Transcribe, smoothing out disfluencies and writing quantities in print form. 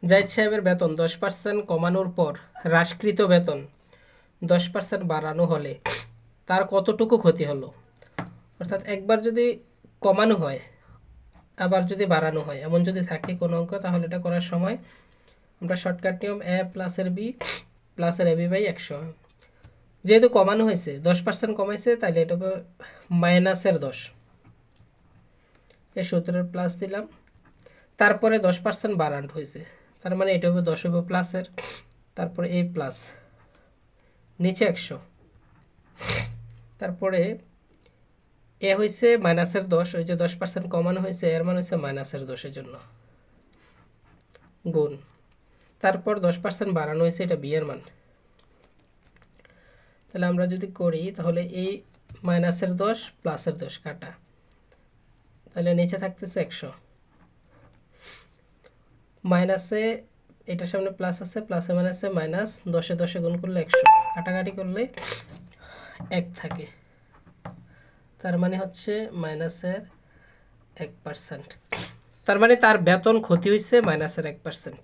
জাহিদ সাহেবের বেতন 10% কমানোর পর হ্রাসকৃত বেতন 10% বাড়ানো হলে তার কতটুকু ক্ষতি হলো? অর্থাৎ একবার যদি কমানো হয় আবার যদি বাড়ানো হয় এমন যদি থাকে কোনো অঙ্ক, তাহলে এটা করার সময় আমরা শর্টকাট নিয়ম এ প্লাসের বি প্লাসের এবি বাই 100, যেহেতু কমানো হয়েছে 10% কমাইছে তাহলে এটা হবে মাইনাসের 10, এই সূত্রের প্লাস দিলাম, তারপরে 10% বাড়ানো হয়েছে তার মানে এটা হবে 10 হবে প্লাসের, তারপরে এই প্লাস নিচে 100, তারপরে এ হয়েছে মাইনাসের 10, ওই যে 10% কমানো হয়েছে এর মান হয়েছে মাইনাসের 10-এর জন্য গুণ, তারপর 10% বাড়ানো হয়েছে এটা বি এর মান। তাহলে আমরা যদি করি তাহলে এই মাইনাসের 10 প্লাসের 10 কাটা, তাহলে নিচে থাকতেছে 100, মাইনাসে এটার সামনে প্লাস আছে, প্লাসে মাইনাসে মাইনাস, 10-এ 10-এ গুণ করলে 100, কাটাকাটি করলে 1 থাকে, তার মানে হচ্ছে মাইনাসের 1%, তার মানে তার বেতন ক্ষতি হয়েছে মাইনাসের 1%।